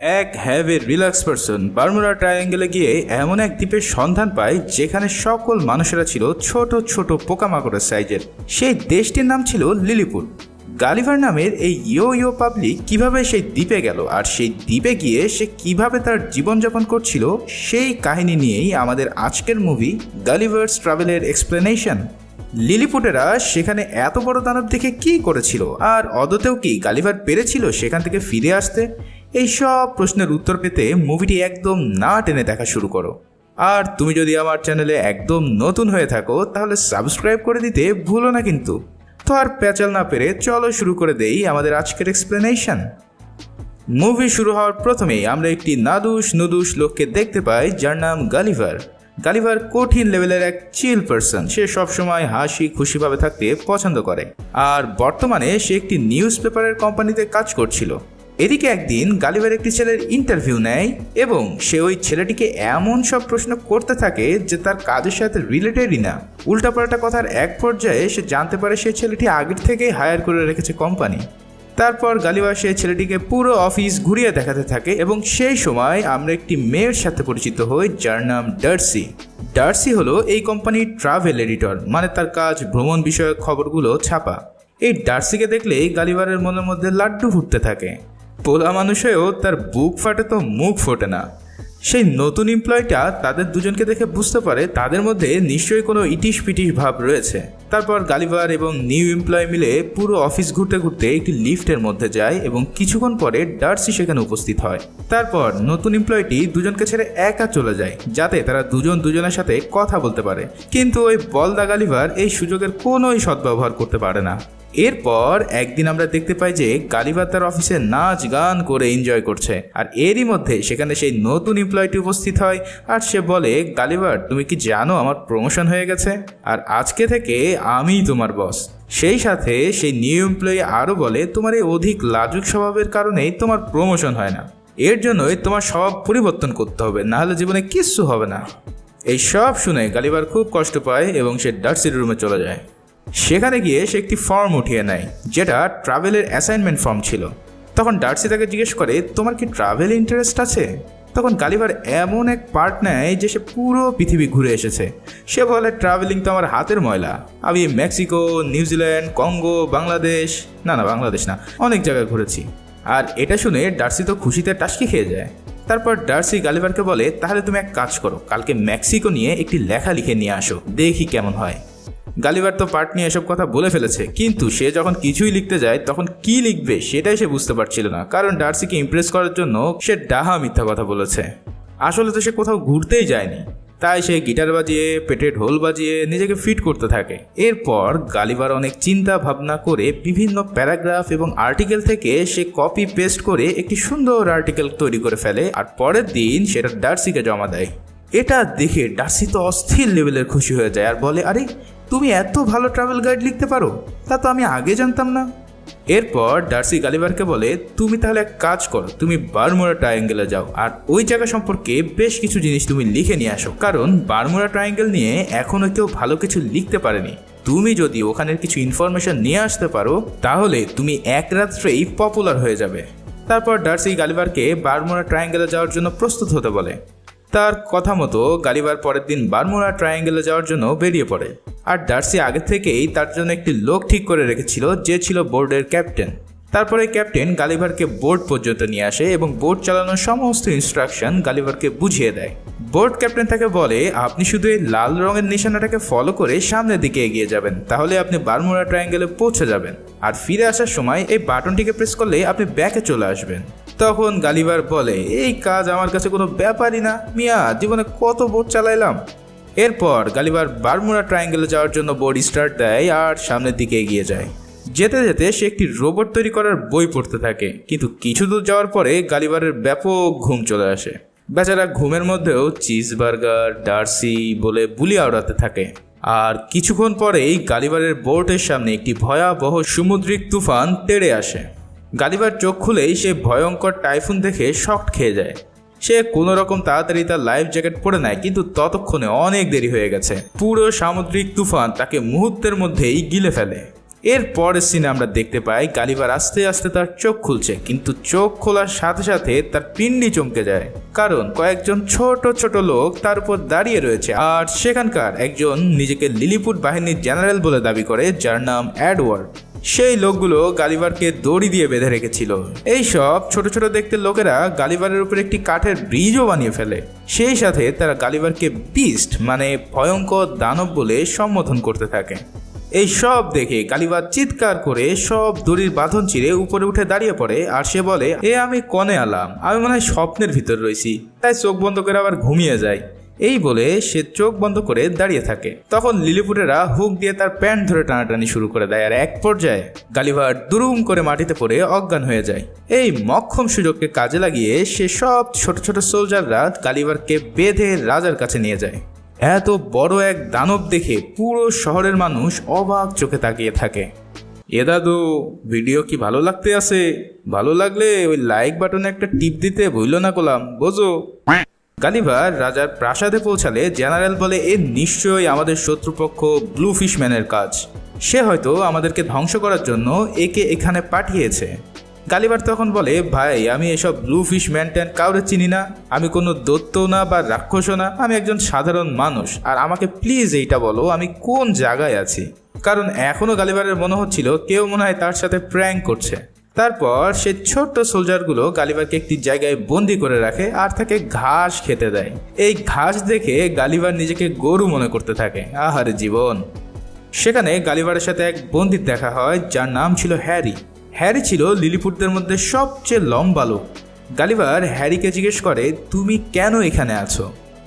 এক heavy relax person Bermuda ট্রায়াঙ্গেলে গিয়ে এমন এক দ্বীপের সন্ধান পায় যেখানে সকল মানুষেরা ছিল ছোট ছোট পোকামাকড়ের সাইজের। সেই দেশটির নাম ছিল লিলিপুট। গালিভার নামের এই ইয়ো পাবলিক কিভাবে সেই দ্বীপে গেল আর সেই দ্বীপে গিয়ে সে কিভাবে তার জীবনযাপন করছিল সেই কাহিনী নিয়েই আমাদের আজকের মুভি গালিভার্স ট্রাভেলের এক্সপ্লেনেশন। লিলিপুটেরা সেখানে এত বড় দানব দেখে কি করেছিল, আর অদতেও কি গালিভার পেরেছিল সেখান থেকে ফিরে আসতে? এই সব প্রশ্নের উত্তর পেতে মুভিটি একদম না টেনে দেখা শুরু করো। আর তুমি যদি আমার চ্যানেলে একদম নতুন হয়ে থাকো তাহলে সাবস্ক্রাইব করে দিতে ভুলো না কিন্তু। তো আর প্যাচাল না পেরে চলো শুরু করে দেই আমাদের আজকের এক্সপ্লেনেশন। মুভি শুরু হওয়ার প্রথমেই আমরা একটি নুদুস লোককে দেখতে পাই যার নাম গালিভার। গালিভার কঠিন লেভেলের এক চিল পারসন। সে সবসময় হাসি খুশিভাবে থাকতে পছন্দ করে, আর বর্তমানে সে একটি নিউজ পেপারের কোম্পানিতে কাজ করছিল। এদিকে একদিন গালিভার একটি ছেলের ইন্টারভিউ নেয় এবং সে ওই ছেলেটিকে এমন সব প্রশ্ন করতে থাকে যে তার কাজের সাথে রিলেটেডই না। উল্টাপাল্টা কথার এক পর্যায়ে সে জানতে পারে সেই ছেলেটি আগের থেকেই হায়ার করে রেখেছে কোম্পানি। তারপর গালিভার সেই ছেলেটিকে পুরো অফিস ঘুরিয়ে দেখাতে থাকে এবং সেই সময় আমরা একটি মেয়ের সাথে পরিচিত হই যার নাম ডার্সি। ডার্সি হলো এই কোম্পানির ট্রাভেল এডিটর, মানে তার কাজ ভ্রমণ বিষয়ক খবরগুলো ছাপা। এই ডার্সিকে দেখলেই গালিভারের মনের মধ্যে লাড্ডু ফুটতে থাকে। পোলা মানুষ হয়েও তার বুক ফাটে তো মুখ ফোটে না। সেই নতুন এমপ্লয়িটা তাদের দুজনকে দেখে বুঝতে পারে তাদের মধ্যে নিশ্চয়ই কোনো ইটিশ পিটিশ ভাব রয়েছে। তারপর গালিভার এবং নিউ এমপ্লয় মিলে পুরো অফিস ঘুরতে ঘুরতে একটি লিফটের মধ্যে যায় এবং কিছুক্ষণ পরে ডার্সি সেখানে উপস্থিত হয়। তারপর নতুন এমপ্লয়টি দুজনকে ছেড়ে একা চলে যায় যাতে তারা দুজনের সাথে কথা বলতে পারে, কিন্তু ওই বলদা গালিভার এই সুযোগের কোনোই সদ্ব্যবহার করতে পারে না। এরপর একদিন আমরা দেখতে পাই যে গালিভার তার অফিসে নাচ গান করে এনজয় করছে, আর এরই মধ্যে সেখানে সেই নতুন এমপ্লয়টি উপস্থিত হয়। আর সে বলে, গালিভার তুমি কি জানো আমার প্রমোশন হয়ে গেছে, আর আজকে থেকে আমিই তোমার বস। সেই সাথে সেই নিউ এমপ্লয়ি আরও বলে, তোমার এই অধিক লাজুক স্বভাবের কারণেই তোমার প্রমোশন হয় না, এর জন্যই তোমার স্বভাব পরিবর্তন করতে হবে, নাহলে জীবনে কিচ্ছু হবে না। এই সব শুনে গালিভার খুব কষ্ট পায় এবং সে ডার্সির রুমে চলে যায়। সেখানে গিয়ে সে একটি ফর্ম উঠিয়ে নেয় যেটা ট্রাভেলের অ্যাসাইনমেন্ট ফর্ম ছিল। তখন ডার্সি তাকে জিজ্ঞেস করে, তোমার কি ট্রাভেল ইন্টারেস্ট আছে? তখন গালিভার এমন এক পার্ট নেয় যে সে পুরো পৃথিবী ঘুরে এসেছে। সে বলে, ট্রাভেলিং তো আমার হাতের ময়লা, আমি মেক্সিকো, নিউজিল্যান্ড, কঙ্গো, বাংলাদেশ না অনেক জায়গায় ঘুরেছি। আর এটা শুনে ডার্সি তো খুশিতে টাসকি খেয়ে যায়। তারপর ডার্সি গালিভারকে বলে, তাহলে তুমি এক কাজ করো, কালকে মেক্সিকো নিয়ে একটি লেখা লিখে নিয়ে আসো, দেখি কেমন হয়। গালিভার তো পার্ট নিয়ে এসব কথা বলে ফেলেছে, কিন্তু সে যখন কিছুই লিখতে যায় তখন কি লিখবে সেটাই সে বুঝতে পারছিল না, কারণ ডার্সিকে ইমপ্রেস করার জন্য সে ডাহা মিথ্যা কথা বলেছে। আসলে তো সে কোথাও ঘুরতেই যায়নি, তাই সে গিটার বাজিয়ে পেটে ঢোল বাজিয়ে নিজেকে ফিট করতে থাকে। এরপর গালিভার অনেক চিন্তা ভাবনা করে বিভিন্ন প্যারাগ্রাফ এবং আর্টিকেল থেকে সে কপি পেস্ট করে একটি সুন্দর আর্টিকেল তৈরি করে ফেলে, আর পরের দিন সেটা ডার্সিকে জমা দেয়। এটা দেখে ডার্সি তো অস্থির লেভেলের খুশি হয়ে যায় আর বলে, আরে তুমি এত ভালো ট্রাভেল গাইড লিখতে পারো, তা তো আমি আগে জানতাম না। এরপর ডার্সি গালিভারকে বলে, তুমি তাহলে এক কাজ করো, তুমি বারমুডা ট্রায়াঙ্গেলে যাও আর ওই জায়গা সম্পর্কে বেশ কিছু জিনিস তুমি লিখে নিয়ে আসো, কারণ বারমুডা ট্রায়াঙ্গেল নিয়ে এখনো কেউ ভালো কিছু লিখতে পারেনি। তুমি যদি ওখানের কিছু ইনফরমেশন নিয়ে আসতে পারো তাহলে তুমি এক রাত্রেই পপুলার হয়ে যাবে। তারপর ডার্সি গালিভারকে বারমুডা ট্রায়াঙ্গেলে যাওয়ার জন্য প্রস্তুত হতে বলে। তার কথা মতো গালিভার পরের দিন বারমুডা ট্রায়াঙ্গেলে যাওয়ার জন্য বেরিয়ে পড়ে। আর ডার্সি আগে থেকেই তার জন্য একটি লোক ঠিক করে রেখেছিল যে ছিল বোর্ডের ক্যাপ্টেন। তারপরে ক্যাপ্টেন গালিভারকে বোর্ড পর্যন্ত নিয়ে আসে এবং বোর্ড চালানোর সমস্ত ইনস্ট্রাকশন গালিভারকে বুঝিয়ে দেয়। বোর্ড ক্যাপ্টেন তাকে বলে, আপনি শুধু এই লাল রঙের নিশানাটাকে ফলো করে সামনের দিকে এগিয়ে যাবেন, তাহলে আপনি বারমুডা ট্রায়াঙ্গেলে পৌঁছে যাবেন, আর ফিরে আসার সময় এই বাটনটিকে প্রেস করলে আপনি ব্যাকে চলে আসবেন। তখন গালিভার বলে, এই কাজ আমার কাছে কোনো ব্যাপারই না মিয়া, জীবনে কত বোট চালাইলাম। এরপর গালিভার বারমুডা ট্রায়াঙ্গেলে যাওয়ার জন্য বোর্ড স্টার্ট দেয় আর সামনের দিকে এগিয়ে যায়। যেতে যেতে সে একটি রোবট তৈরি করার বই পড়তে থাকে, কিন্তু কিছু দূর যাওয়ার পরে গালিভারের ব্যাপক ঘুম চলে আসে। বেচারা ঘুমের মধ্যেও চিজ বার্গার ডার্সি বলে বুলি আওড়াতে থাকে। আর কিছুক্ষণ পরেই গালিভারের বোটের সামনে একটি ভয়াবহ সামুদ্রিক তুফান তেড়ে আসে। গালিভার চোখ খুলেই সে ভয়ঙ্কর টাইফুন দেখে শকড খেয়ে যায়। সে কোনো রকম তাড়াতাড়ি তার লাইফ জ্যাকেট পরে নেয়, কিন্তু ততক্ষণে অনেক দেরি হয়ে গেছে। পুরো সামুদ্রিক তুফান তাকে মুহূর্তের মধ্যেই গিলে ফেলে। এর পরের সিনে আমরা দেখতে পাই গালিভার আস্তে আস্তে তার চোখ খুলছে, কিন্তু চোখ খোলার সাথে সাথে তার পিন্ডি চমকে যায়, কারণ কয়েকজন ছোট ছোট লোক তার উপর দাঁড়িয়ে রয়েছে। আর সেখানকার একজন নিজেকে লিলিপুট বাহিনীর জেনারেল বলে দাবি করে, যার নাম এডওয়ার্ড। সেই লোকগুলো গালিভারকে দড়ি দিয়ে বেঁধে রেখেছিল। এই সব ছোট ছোট দেখতে লোকেরা গালিভারের উপর একটি কাঠের ব্রিজও বানিয়ে ফেলে। সেই সাথে তারা গালিভারকে বিস্ট মানে ভয়ঙ্কর দানব বলে সম্বোধন করতে থাকে। এই সব দেখে গালিভার চিৎকার করে সব দড়ির বাঁধন চিরে উপরে উঠে দাঁড়িয়ে পড়ে, আর সে বলে, আমি কনে আলাম, আমি মনে হয় স্বপ্নের ভিতর রয়েছি, তাই চোখ বন্ধ করে আবার ঘুমিয়ে যায়। এই বলে সে চোখ বন্ধ করে দাঁড়িয়ে থাকে। তখন লিলিপুটেরা হুক দিয়ে তার প্যান্ট ধরে টানাটানি শুরু করে দেয়, আর এক পর্যায়ে গালিভার দুরুম করে মাটিতে পড়ে অজ্ঞান হয়ে যায়। এই মক্ষম সুযোগকে কাজে লাগিয়ে সে সব ছোট ছোট সোলজাররা গালিভারকে বেঁধে রাজার কাছে নিয়ে যায়। এত বড় এক দানব দেখে পুরো শহরের মানুষ অবাক চোখে তাকিয়ে থাকে। দাদু, ভিডিও কি ভালো লাগতে আছে? ভালো লাগলে ওই লাইক বাটনে একটা টিপ দিতে ভুলো না করলাম, বোঝো? গালিভার রাজার প্রাসাদে পৌঁছালে জেনারেল বলে, এ নিশ্চয়ই আমাদের শত্রুপক্ষ ব্লু ফিশম্যানের কাজ। সে হয়তো আমাদেরকে ধ্বংস করার জন্য একে এখানে পাঠিয়েছে। গালিভার তখন বলে, ভাই, আমি এসব ব্লু ফিশ ম্যান কাউরে চিনি না, আমি কোনো দৈত্যও না বা রাক্ষসও না, আমি একজন সাধারণ মানুষ, আর আমাকে প্লিজ এইটা বলো আমি কোন জায়গায় আছি। কারণ এখনও গালিভারের মনে হচ্ছিল কেউ মনে হয় তার সাথে প্র্যাঙ্ক করছে। তারপর সে ছোট্ট সোলজারগুলো গালিভারকে একটি জায়গায় বন্দি করে রাখে আর তাকে ঘাস খেতে দেয়। এই ঘাস দেখে গালিভার নিজেকে গরু মনে করতে থাকে। আহারে জীবন। সেখানে গালিভারের সাথে এক বন্দির দেখা হয়, যার নাম ছিল হ্যারি। হ্যারি ছিল লিলিপুটদের মধ্যে সবচেয়ে লম্বা লোক। গালিভার হ্যারিকে জিজ্ঞেস করে, তুমি কেন এখানে আছো?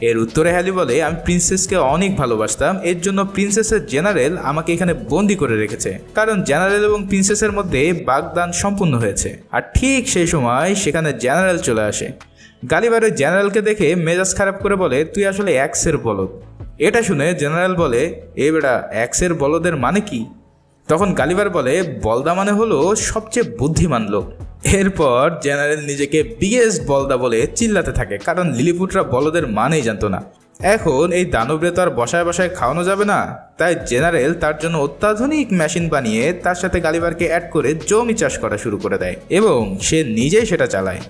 এর উত্তরে হ্যারি বলে, আমি প্রিন্সেসকে অনেক ভালোবাসতাম, এর জন্য প্রিন্সেসের জেনারেল আমাকে এখানে বন্দি করে রেখেছে, কারণ জেনারেল এবং প্রিন্সেসের মধ্যে বাগদান সম্পূর্ণ হয়েছে। আর ঠিক সেই সময় সেখানে জেনারেল চলে আসে। গালিভার ওই জেনারেলকে দেখে মেজাজ খারাপ করে বলে, তুই আসলে এক্সের বলদ। এটা শুনে জেনারেল বলে, বেটা, এক্সের বলদের মানে কি? তখন গালিভার বলে, বলদা মানে হলো সবচেয়ে বুদ্ধিমান লোক। এরপর জেনারেল নিজেকে বিগেস্ট বলদা বলে চিল্লাতে থাকে, কারণ লিলিপুটরা বলদের মানেই জানতো না। এখন এই দানবরে তো আর বসায় বসায় খাওয়ানো যাবে না, তাই জেনারেল তার জন্য অত্যাধুনিক মেশিন বানিয়ে তার সাথে গালিভারকে অ্যাড করে জমি চাষ করা শুরু করে দেয় এবং সে নিজেই সেটা চালায়।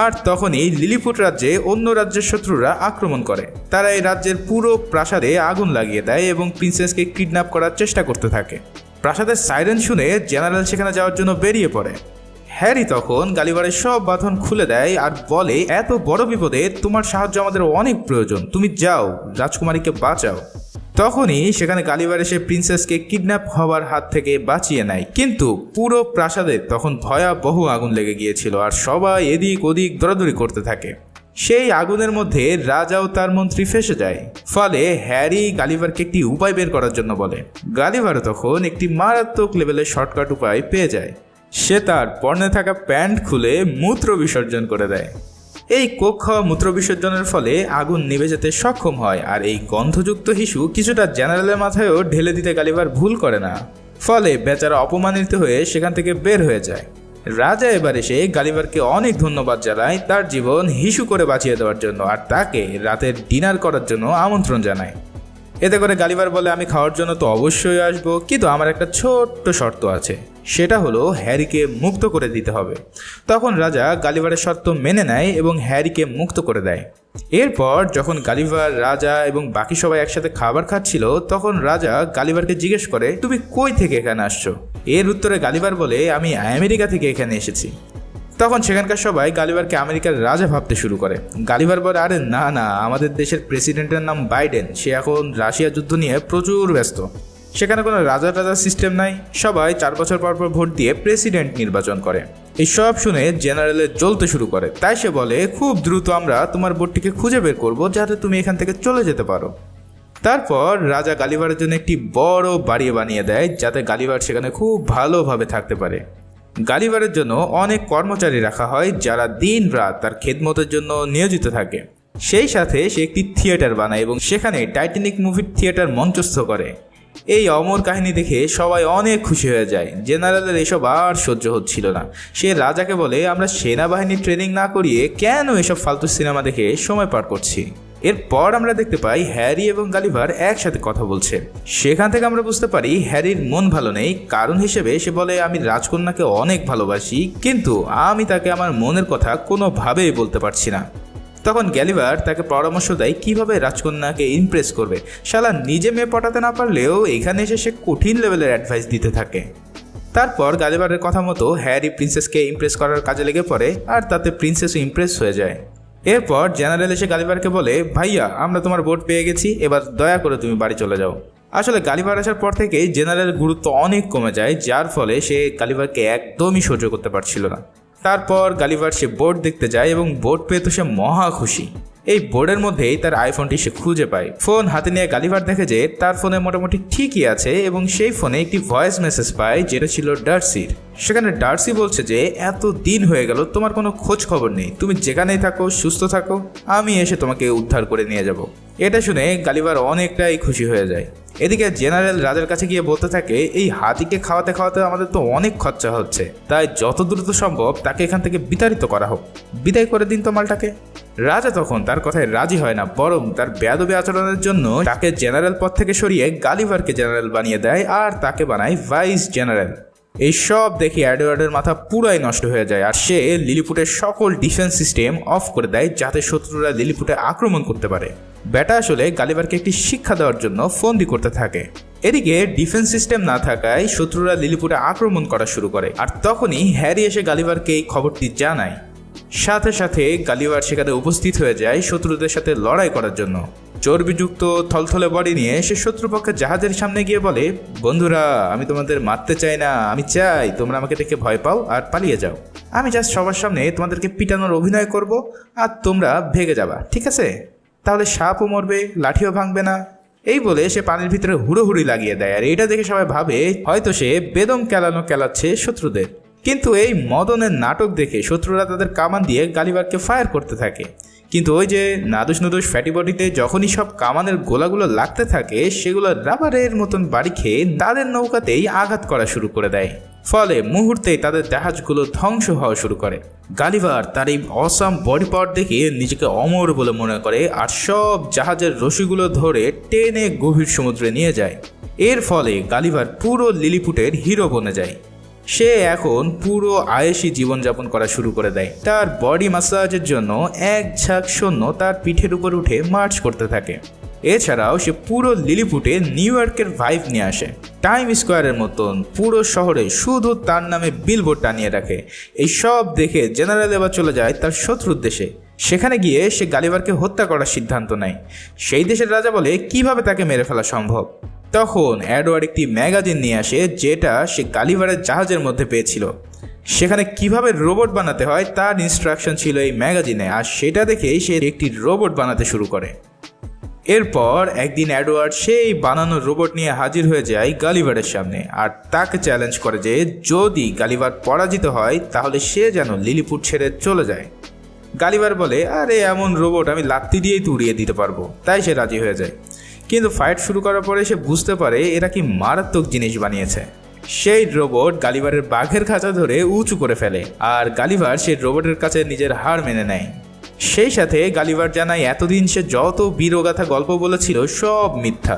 আর তখনই লিলিপুট রাজ্যে অন্য রাজ্যের শত্রুরা আক্রমণ করে। তারা এই রাজ্যের পুরো প্রাসাদে আগুন লাগিয়ে দেয় এবং প্রিন্সেসকে কিডন্যাপ করার চেষ্টা করতে থাকে। প্রাসাদের সাইরেন শুনে জেনারেল সেখানে যাওয়ার জন্য বেরিয়ে পড়ে। হ্যারি তখন গালিভারের সব বাঁধন খুলে দেয় আর বলে, এত বড় বিপদে তোমার সাহায্য আমাদের অনেক প্রয়োজন, তুমি যাও, রাজকুমারীকে বাঁচাও। তখনই সেখানে গালিভার এসে প্রিন্সেসকে কিডন্যাপ হওয়ার হাত থেকে বাঁচিয়ে নেয়। কিন্তু পুরো প্রাসাদে তখন ভয়াবহ আগুন লেগে গিয়েছিল আর সবাই এদিক ওদিক দৌড়াদৌড়ি করতে থাকে। সেই আগুনের মধ্যে রাজা ও তার মন্ত্রী ফেঁসে যায়। ফলে হ্যারি গালিভারকে একটি উপায় বের করার জন্য বলে। গালিভারও তখন একটি মারাত্মক লেভেলের শর্টকাট উপায় পেয়ে যায়। সে তার পরনে থাকা প্যান্ট খুলে মূত্র বিসর্জন করে দেয়। এই কোক খাওয়া মূত্র বিসর্জনের ফলে আগুন নিভে যেতে সক্ষম হয়, আর এই গন্ধযুক্ত হিসু কিছুটা জেনারেলের মাথায়ও ঢেলে দিতে গালিভার ভুল করে না। ফলে বেচারা অপমানিত হয়ে সেখান থেকে বের হয়ে যায়। রাজা এবার এসে গালিভারকে অনেক ধন্যবাদ জানায় তার জীবন হিসু করে বাঁচিয়ে দেওয়ার জন্য, আর তাকে রাতের ডিনার করার জন্য আমন্ত্রণ জানায়। এতে করে গালিভার বলে, আমি খাওয়ার জন্য তো অবশ্যই আসবো, কিন্তু আমার একটা ছোট্ট শর্ত আছে, সেটা হলো হ্যারিকে মুক্ত করে দিতে হবে। তখন রাজা গালিভারের শর্ত মেনে নেয় এবং হ্যারিকে মুক্ত করে দেয়। এরপর যখন গালিভার, রাজা এবং বাকি সবাই একসাথে খাবার খাচ্ছিল, তখন রাজা গালিভারকে জিজ্ঞেস করে, তুমি কই থেকে এখানে আসছো? এর উত্তরে গালিভার বলে, আমি আমেরিকা থেকে এখানে এসেছি। তখন সেখানকার সবাই গালিভারকে আমেরিকার রাজা ভাবতে শুরু করে। গালিভার বলে, আরে না না, আমাদের দেশের প্রেসিডেন্টের নাম বাইডেন, সে এখন রাশিয়া যুদ্ধ নিয়ে প্রচুর ব্যস্ত। সেখানে কোনো রাজা সিস্টেম নাই, সবাই 4 বছর পর পর ভোট দিয়ে প্রেসিডেন্ট নির্বাচন করে। এই সব শুনে জেনারেলের জ্বলতে শুরু করে। তাই সে বলে, খুব দ্রুত আমরা তোমার বোটটিকে খুঁজে বের করবো যাতে তুমি এখান থেকে চলে যেতে পারো। তারপর রাজা গালিভারের জন্য একটি বড় বাড়ি বানিয়ে দেয়, যাতে গালিভার সেখানে খুব ভালোভাবে থাকতে পারে। গালিভারের জন্য অনেক কর্মচারী রাখা হয়, যারা দিন রাত তার খেদমতের জন্য নিয়োজিত থাকে। সেই সাথে সে একটি থিয়েটার বানায় এবং সেখানে টাইটানিক মুভির থিয়েটার মঞ্চস্থ করে। এই অমর কাহিনী দেখে সবাই অনেক খুশি হয়ে যায়। জেনারেলের এসব আর সহ্য হচ্ছিল না। সে রাজাকে বলে, আমরা সেনাবাহিনীর ট্রেনিং না করিয়ে কেন এসব ফালতু সিনেমা দেখে সময় পার করছি। এরপর আমরা দেখতে পাই হ্যারি এবং গালিভার একসাথে কথা বলছে। সেখান থেকে আমরা বুঝতে পারি হ্যারির মন ভালো নেই, কারণ হিসেবে সে বলে আমি রাজকন্যাকে অনেক ভালোবাসি, কিন্তু আমি তাকে আমার মনের কথা কোনোভাবেই বলতে পারছি না। তখন গালিভার তাকে পরামর্শ দেয় কিভাবে রাজকন্যাকে ইমপ্রেস করবে। শালা নিজে মেয়ে পটাতে না পারলেও এখানে এসে সে কঠিন লেভেলের অ্যাডভাইস দিতে থাকে। তারপর গালিভারের কথা মতো হ্যারি প্রিন্সেসকে ইমপ্রেস করার কাজে লেগে পড়ে, আর তাতে প্রিন্সেসও ইমপ্রেস হয়ে যায়। এরপর জেনারেল এসে গালিভারকে বলে ভাইয়া আমরা তোমার বোট পেয়ে গেছি, এবার দয়া করে তুমি বাড়ি চলে যাও। আসলে গালিভার আসার পর থেকে জেনারেলের গুরুত্ব অনেক কমে যায়, যার ফলে সে গালিভারকে একদমই সহ্য করতে পারছিল না। তারপর গালিভার সে বোর্ড দেখতে যায় এবং বোর্ড পেয়ে তো সে মহা খুশি। এই বোর্ডের মধ্যেই তার আইফোনটি সে খুঁজে পায়। ফোন হাতে নিয়ে গালিভার দেখে যে তার ফোনে মোটামুটি ঠিকই আছে এবং সেই ফোনে একটি ভয়েস মেসেজ পায় যেটা ছিল ডার্সির। সেখানে ডার্সি বলছে যে এত দিন হয়ে গেল তোমার কোনো খোঁজ খবর নেই, তুমি যেখানেই থাকো সুস্থ থাকো, আমি এসে তোমাকে উদ্ধার করে নিয়ে যাব। এটা শুনে গালিভার অনেকটাই খুশি হয়ে যায়। এদিকে জেনারেল রাজার কাছে গিয়ে বলতে থাকে এই হাতিকে খাওয়াতে খাওয়াতে আমাদের তো অনেক খরচা হচ্ছে, তাই যত দ্রুত সম্ভব তাকে এখান থেকে বিতাড়িত করা হোক, বিদায় করে দিন তো মালটাকে। রাজা তখন তার কথায় রাজি হয় না, বরং তার বেয়াদবি আচরণের জন্য তাকে জেনারেল পদ থেকে সরিয়ে গালিভারকে জেনারেল বানিয়ে দেয় আর তাকে বানায় ভাইস জেনারেল। এই সব দেখে এডওয়ার্ডের মাথা পুরাই নষ্ট হয়ে যায় আর সে লিলিপুটের সকল ডিফেন্স সিস্টেম অফ করে দেয় যাতে শত্রুরা লিলিপুটে আক্রমণ করতে পারে। ব্যাটা আসলে গালিভারকে একটি শিক্ষা দেওয়ার জন্য ফন্দি করতে থাকে। এদিকে ডিফেন্স সিস্টেম না থাকায় শত্রুরা লিলিপুটে আক্রমণ করা শুরু করে, আর তখনই হ্যারি এসে গালিভারকে এই খবরটি জানায়। সাথে সাথে গালিভার সেখানে উপস্থিত হয়ে যায় শত্রুদের সাথে লড়াই করার জন্য। চর্বিযুক্ত থলথলে বডি নিয়ে সে শত্রুপক্ষের জাহাজের সামনে গিয়ে বলে বন্ধুরা আমি তোমাদের মারতে চাই না, আমি চাই তোমরা আমাকে দেখে ভয় পাও আর পালিয়ে যাও। আমি জাস্ট সবার সামনে তোমাদেরকে পিটানোর অভিনয় করব আর তোমরা ভেগে যাবা, ঠিক আছে? তাহলে সাপও মরবে, লাঠিও ভাঙবে না। এই বলে সে পানির ভিতরে হুড়োহুড়ি লাগিয়ে দেয়, আর এটা দেখে সবাই ভাবে হয়তো সে বেদম কেলাচ্ছে শত্রুদের। কিন্তু এই মদনের নাটক দেখে শত্রুরা তাদের কামান দিয়ে গালিভারকে ফায়ার করতে থাকে। কিন্তু ওই যে নাদুস নুদুস ফ্যাটি বডিতে যখনই সব কামানের গোলাগুলো লাগতে থাকে সেগুলো রাবারের মতন বাড়ি খেয়ে তাদের নৌকাতেই আঘাত করা শুরু করে দেয়। ফলে মুহূর্তেই তাদের জাহাজগুলো ধ্বংস হওয়া শুরু করে। গালিভার তার এই অসাম বডি পাওয়ার দেখে নিজেকে অমর বলে মনে করে আর সব জাহাজের রশিগুলো ধরে টেনে গভীর সমুদ্রে নিয়ে যায়। এর ফলে গালিভার পুরো লিলিপুটের হিরো বনে যায়। সে এখন পুরো আয়েশি জীবনযাপন করা শুরু করে দেয়। তার বডি ম্যাসাজের জন্য এক ঝাঁক সৈন্য তার পিঠের উপর উঠে মার্চ করতে থাকে। এছাড়াও সে পুরো লিলিপুটে নিউ ইয়র্কের ভাইব নিয়ে আসে। টাইম স্কোয়ারের মতন পুরো শহরে শুধু তার নামে বিলবোর্ড টানিয়ে রাখে। এই সব দেখে জেনারেল এবার চলে যায় তার শত্রুর দেশে। সেখানে গিয়ে সে গালিভারকে হত্যা করার সিদ্ধান্ত নেয়। সেই দেশের রাজা বলে কিভাবে তাকে মেরে ফেলা সম্ভব। তখন এডওয়ার্ড একটি ম্যাগাজিন নিয়ে আসে যেটা সে গালিভারের জাহাজের মধ্যে পেয়েছিল। সেখানে কিভাবে রোবট বানাতে হয় তার ইনস্ট্রাকশন ছিল এই ম্যাগাজিনে, আর সেটা দেখেই সে একটি রোবট বানাতে শুরু করে। এরপর একদিন এডওয়ার্ড সেই বানানো রোবট নিয়ে হাজির হয়ে যায় গালিভারের সামনে আর তাকে চ্যালেঞ্জ করে যে যদি গালিভার পরাজিত হয় তাহলে সে যেন লিলিপুট ছেড়ে চলে যায়। গালিভার বলে আরে এমন রোবট আমি লাত্তি দিয়েই তো উড়িয়ে দিতে পারবো, তাই সে রাজি হয়ে যায়। কিন্তু ফাইট শুরু করার পরে সে বুঝতে পারে এরা কি মারাত্মক জিনিস বানিয়েছে। সেই রোবট গালিভারের বাঘের খাঁচা ধরে উঁচু করে ফেলে আর গালিভার সেই রোবটের কাছে নিজের হার মেনে নেয়। সেই সাথে গালিভার জানায় এতদিন সে যত বীরগাথা গল্প বলেছিল সব মিথ্যা।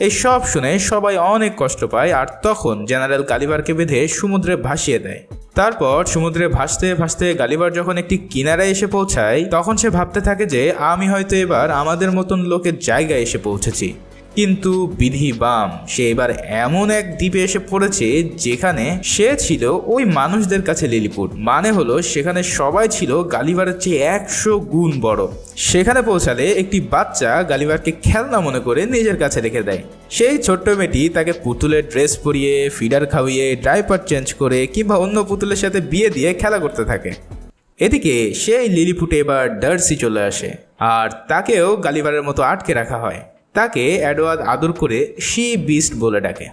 এই সব শুনে সবাই অনেক কষ্ট পায় আর তখন জেনারেল গালিভারকে বেঁধে সমুদ্রে ভাসিয়ে দেয়। তারপর সমুদ্রে ভাসতে ভাসতে গালিভার যখন একটি কিনারায় এসে পৌঁছায় তখন সে ভাবতে থাকে যে আমি হয়তো এবার আমাদের মতন লোকের জায়গায় এসে পৌঁছেছি। কিন্তু বিধি বাম, সে এবার এমন এক দ্বীপে এসে পড়েছে যেখানে সে ছিল ওই মানুষদের কাছে লিলিপুট, মানে হলো সেখানে সবাই ছিল গালিভারের চেয়ে 100 গুণ বড়। সেখানে পৌঁছালে একটি বাচ্চা গালিভারকে খেলনা মনে করে নিজের কাছে রেখে দেয়। সেই ছোট্ট মেয়েটি তাকে পুতুলের ড্রেস পরিয়ে, ফিডার খাওয়িয়ে, ডাইপার চেঞ্জ করে কিংবা অন্য পুতুলের সাথে বিয়ে দিয়ে খেলা করতে থাকে। এদিকে সেই লিলিপুটে এবার ডার্সি চলে আসে আর তাকেও গালিভারের মতো আটকে রাখা হয়। তাকে এডওয়ার্ড আদর করে সি বিস্ট বলে ডাকে।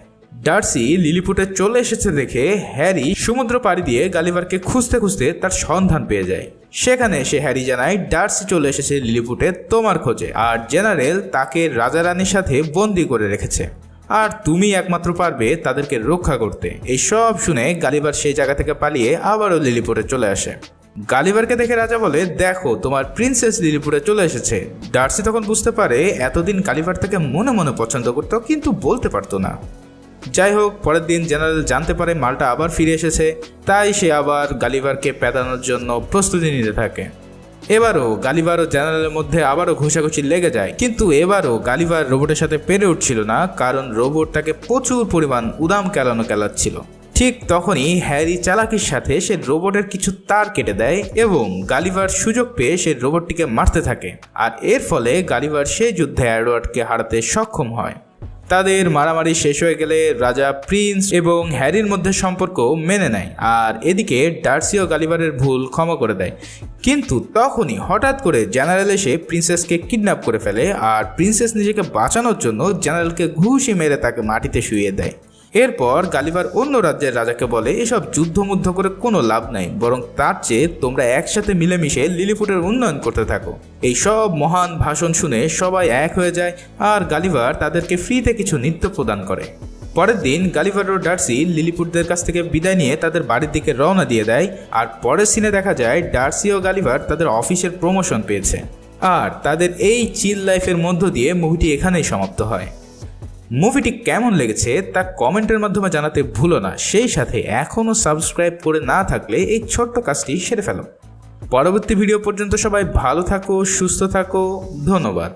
ডার্সি লিলিপুটে চলে এসেছে দেখে হ্যারি সমুদ্র পাড়ি দিয়ে গালিভারকে খুঁজতে খুঁজতে তার সন্ধান পেয়ে যায়। সেখানে সে হ্যারি জানায় ডার্সি চলে এসেছে লিলিপুটে তোমার খোঁজে, আর জেনারেল তাকে রাজা রানীর সাথে বন্দি করে রেখেছে, আর তুমি একমাত্র পারবে তাদেরকে রক্ষা করতে। এই সব শুনে গালিভার সেই জায়গা থেকে পালিয়ে আবারও লিলিপুটে চলে আসে। গালিভারকে দেখে রাজা বলে, দেখো তোমার প্রিন্সেস লিলিপুটে চলে এসেছে। ডার্সি তখন বুঝতে পারে এতদিন গালিভার তাকে মনে মনে পছন্দ করতো, কিন্তু বলতে পারতো না। যাই হোক, পরের দিন জেনারেল জানতে পারে মালটা আবার ফিরে এসেছে, তাই সে আবার গালিভারকে পেদানোর জন্য প্রস্তুতি নিতে থাকে। এবারও গালিভার ও জেনারেলের মধ্যে আবারও ঘুষাঘুষি লেগে যায়, কিন্তু এবারও গালিভার রোবটের সাথে পেরে উঠছিল না, কারণ রোবট তাকে প্রচুর পরিমাণ উদাম কেলাচ্ছিল। ঠিক তখনই হ্যারি চালাকির সাথে সে রোবটের কিছু তার কেটে দেয় এবং গালিভার সুযোগ পেয়ে সে রোবটটিকে মারতে থাকে, আর এর ফলে গালিভার সেই যুদ্ধে এডওয়ার্ডকে হারাতে সক্ষম হয়। তাদের মারামারি শেষ হয়ে গেলে রাজা প্রিন্স এবং হ্যারির মধ্যে সম্পর্ক মেনে নেয়, আর এদিকে ডার্সি ও গালিভারের ভুল ক্ষমা করে দেয়। কিন্তু তখনই হঠাৎ করে জেনারেল এসে প্রিন্সেসকে কিডন্যাপ করে ফেলে, আর প্রিন্সেস নিজেকে বাঁচানোর জন্য জেনারেলকে ঘুষি মেরে তাকে মাটিতে শুইয়ে দেয়। এরপর গালিভার অন্য রাজ্যের রাজাকে বলে, এসব যুদ্ধ করে কোনো লাভ নাই, বরং তার চেয়ে তোমরা একসাথে মিলেমিশে লিলিপুটের উন্নয়ন করতে থাকো। এই সব মহান ভাষণ শুনে সবাই এক হয়ে যায়, আর গালিভার তাদেরকে ফ্রিতে কিছু নৃত্য প্রদান করে। পরের দিন গালিভার ও ডার্সি লিলিপুটদের কাছ থেকে বিদায় নিয়ে তাদের বাড়ির দিকে রওনা দিয়ে দেয়, আর পরের সিনে দেখা যায় ডার্সি ও গালিভার তাদের অফিসের প্রমোশন পেয়েছে। আর তাদের এই চিল লাইফের মধ্য দিয়ে মুভিটি এখানেই সমাপ্ত হয়। মুভিটি কেমন লেগেছে তা কমেন্টের মাধ্যমে জানাতে ভুলো না। সেই সাথে এখনও সাবস্ক্রাইব করে না থাকলে এই ছোট্ট কাজটি সেরে ফেলো। পরবর্তী ভিডিও পর্যন্ত সবাই ভালো থাকো, সুস্থ থাকো, ধন্যবাদ।